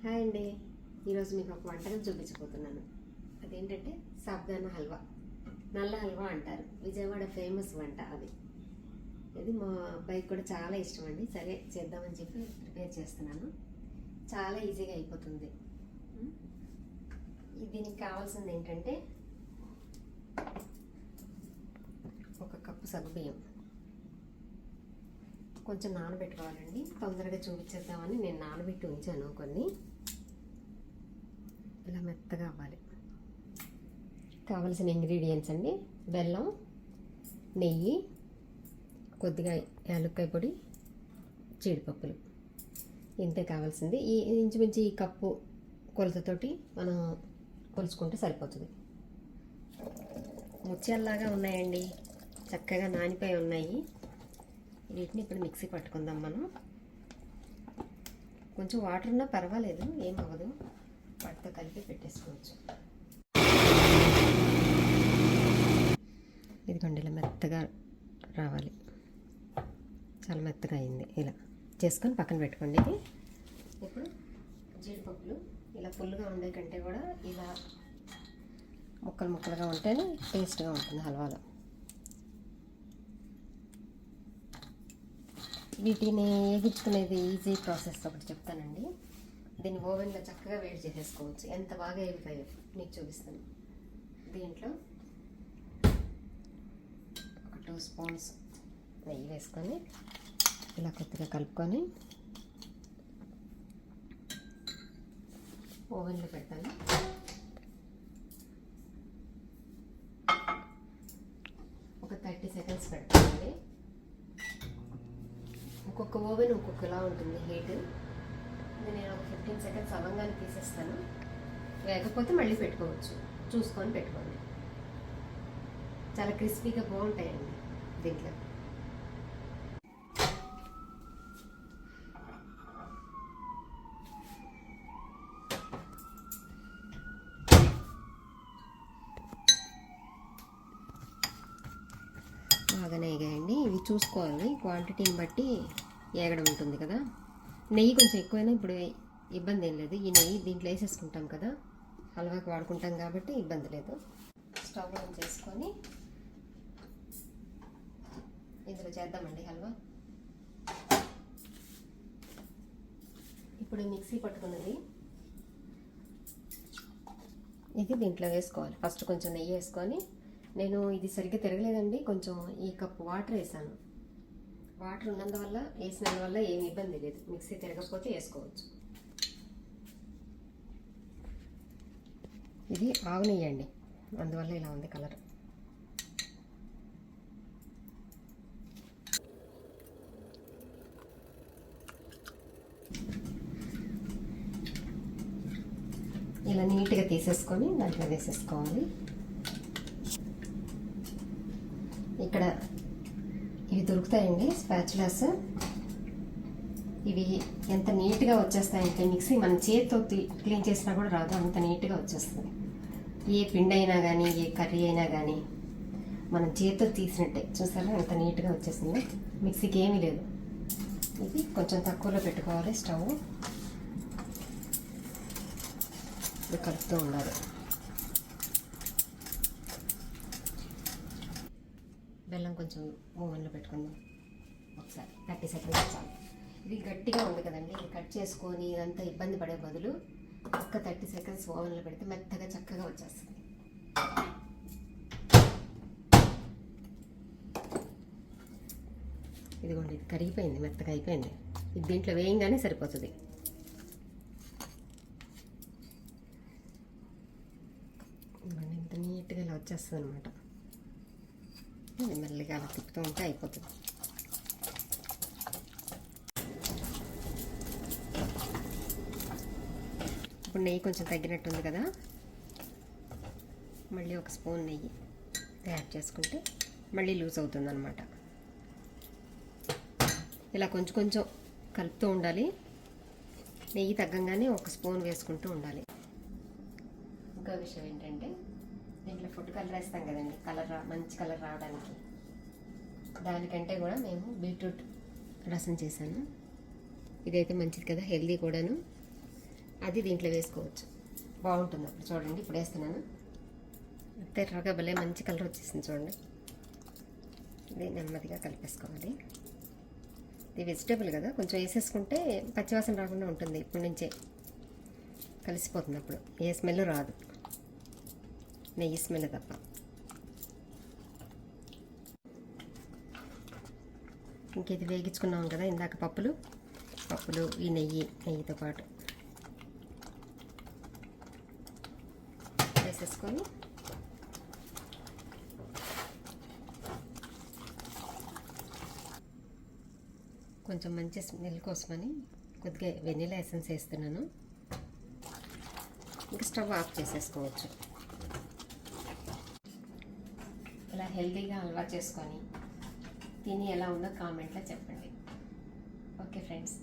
Hi అండి. ఈరోజు మీకు ఒక వంటకం చూపించబోతున్నాను. అదేంటంటే సాబుదానా హల్వా, నల్ల హల్వా అంటారు. విజయవాడ ఫేమస్ వంట అది. ఇది మా అబ్బాయికి కూడా చాలా ఇష్టం అండి. సరే చేద్దామని చెప్పి ప్రిపేర్ చేస్తున్నాను. చాలా ఈజీగా అయిపోతుంది. దీనికి కావాల్సింది ఏంటంటే ఒక కప్పు సగ్గుబియ్యం, కొంచెం నానబెట్టుకోవాలండి. తొందరగా చూపించేద్దామని నేను నానబెట్టి ఉంచాను కొన్ని. ఇలా మెత్తగా అవ్వాలి. కావలసిన ఇంగ్రీడియంట్స్ అండి: బెల్లం, నెయ్యి, కొద్దిగా యాలక్కాయ పొడి, జీడిపప్పులు. ఇంతే కావాల్సింది. ఈ ఇంచుమించు ఈ కప్పు కొలతతోటి మనం కొలుచుకుంటే సరిపోతుంది. ముత్యాల్లాగా ఉన్నాయండి, చక్కగా నానిపోయి ఉన్నాయి. వీటిని ఇప్పుడు మిక్సీ పట్టుకుందాం మనం. కొంచెం వాటర్ ఉన్నా పర్వాలేదు, ఏం అవ్వదు. వాటితో కలిపి పెట్టేసుకోవచ్చు. ఇదిగోండి, ఇలా మెత్తగా రావాలి. చాలా మెత్తగా అయింది. ఇలా చేసుకొని పక్కన పెట్టుకోండి. ఇది ఇప్పుడు జీడిపప్పులు ఇలా ఫుల్గా ఉండే కంటే కూడా ఇలా ముక్కలు ముక్కలుగా ఉంటేనే టేస్ట్గా ఉంటుంది హల్వాలో. వీటిని వేగించుకునేది ఈజీ ప్రాసెస్ ఒకటి చెప్తానండి. దీన్ని ఓవెన్లో చక్కగా వేడి చేసేసుకోవచ్చు. ఎంత బాగా వేగుతాయో మీకు చూపిస్తాను. దీంట్లో ఒక 2 స్పూన్స్ నెయ్యి వేసుకొని ఇలా కొద్దిగా కలుపుకొని ఓవెన్లో పెడతాను. ఒక 30 సెకండ్స్ పెడతానండి. ఒక్కొక్క ఓవెన్ ఒక్కొక్కలా ఉంటుంది హీట్. ఇది నేను ఒక 15 సెకండ్స్ అవ్వగానే తీసేస్తాను. లేకపోతే మళ్ళీ పెట్టుకోవచ్చు, చూసుకొని పెట్టుకోండి. చాలా క్రిస్పీగా బాగుంటాయండి దీంట్లో. బాగానే వేగాయండి. ఇవి చూసుకోవాలి, క్వాంటిటీని బట్టి ఏగడం ఉంటుంది కదా. నెయ్యి కొంచెం ఎక్కువైనా ఇప్పుడు ఇబ్బంది ఏం లేదు. ఈ నెయ్యి దీంట్లో వేసేసుకుంటాం కదా, హల్వాకి వాడుకుంటాం కాబట్టి ఇబ్బంది లేదు. స్టవ్ ఆన్ చేసుకొని ఇందులో చేద్దామండి హల్వా. ఇప్పుడు మిక్సీ పట్టుకున్నది ఇది దీంట్లో వేసుకోవాలి. ఫస్ట్ కొంచెం నెయ్యి వేసుకొని, నేను ఇది సరిగ్గా తిరగలేదండి, కొంచెం ఈ కప్పు వాటర్ వేసాను. వాటర్ ఉన్నందువల్ల, వేసినందువల్ల ఏమి ఇబ్బంది లేదు. మిక్సీ తిరగకపోతే వేసుకోవచ్చు. ఇది ఆవు నెయ్యి అండి, అందువల్ల ఇలా ఉంది కలర్. ఇలా నీట్గా తీసేసుకొని దాంట్లో వేసేసుకోవాలి. ఇక్కడ ఇవి దొరుకుతాయండి స్పాచులాస్. ఇవి ఎంత నీట్గా వచ్చేస్తాయంటే మిక్సీ మన చేతితో క్లీన్ చేసినా కూడా రాదు, అంత నీట్గా వచ్చేస్తుంది. ఏ పిండి అయినా కానీ, ఏ కర్రీ అయినా కానీ మనం చేతితో తీసినట్టే. చూసారా ఎంత నీట్గా వచ్చేసింది. మిక్సీకి ఏమీ లేదు. ఇది కొంచెం తక్కువలో పెట్టుకోవాలి స్టవ్. ఇది కలుపుతూ ఉండాలి. బెల్లం కొంచెం ఓవెన్లో పెట్టుకుందాం ఒకసారి. 30 సెకండ్స్ చాలు. ఇది గట్టిగా ఉంది కదండి, ఇది కట్ చేసుకొని ఇదంతా ఇబ్బంది పడే బదులు ఒక్క 30 సెకండ్స్ ఓవెన్లో పెడితే మెత్తగా చక్కగా వచ్చేస్తుంది. ఇదిగోండి, ఇది కరిగిపోయింది, మెత్తగా అయిపోయింది. ఇది దీంట్లో వేయంగానే సరిపోతుంది. ఇదిగోండి, ఇంత నీట్గా ఇలా వచ్చేస్తుంది అనమాట. మెల్లిగా అలా తిప్పుతూ ఉంటే అయిపోతుంది. ఇప్పుడు నెయ్యి కొంచెం తగ్గినట్టుంది కదా, మళ్ళీ ఒక స్పూన్ నెయ్యి యాడ్ చేసుకుంటే మళ్ళీ లూజ్ అవుతుంది అనమాట. ఇలా కొంచెం కొంచెం కలుపుతూ ఉండాలి. నెయ్యి తగ్గంగానే ఒక స్పూన్ వేసుకుంటూ ఉండాలి. ఇంకో విషయం ఏంటంటే, దీంట్లో ఫుడ్ కలర్ వేస్తాం కదండి, మంచి కలర్ రావడానికి. దానికంటే కూడా మేము బీట్రూట్ రసం చేశాను. ఇదైతే మంచిది కదా, హెల్దీ కూడాను. అది దీంట్లో వేసుకోవచ్చు, బాగుంటుంది. అప్పుడు చూడండి, ఇప్పుడు వేస్తున్నాను. తెర్రగా భలే మంచి కలర్ వచ్చేసింది చూడండి. ఇది నెమ్మదిగా కలిపేసుకోవాలి. ఇది వెజిటేబుల్ కదా, కొంచెం వేసేసుకుంటే పచ్చివాసన రాకుండా ఉంటుంది. ఇప్పటి నుంచే కలిసిపోతుంది, అప్పుడు ఏ స్మెల్ రాదు, నెయ్యి స్మెల్ తప్ప. ఇంక ఇది వేగించుకున్నాం కదా ఇందాక పప్పులు, ఈ నెయ్యితో పాటు వేసేసుకొని కొంచెం మంచి స్మెల్ కోసమని కొద్దిగా వెనిలా ఎసెన్స్ వేస్తున్నాను. ఇంకా స్టవ్ ఆఫ్ చేసేసుకోవచ్చు. ఇలా హెల్తీగా అలవాటు చేసుకొని తిని ఎలా ఉందో కామెంట్లో చెప్పండి. Okay friends.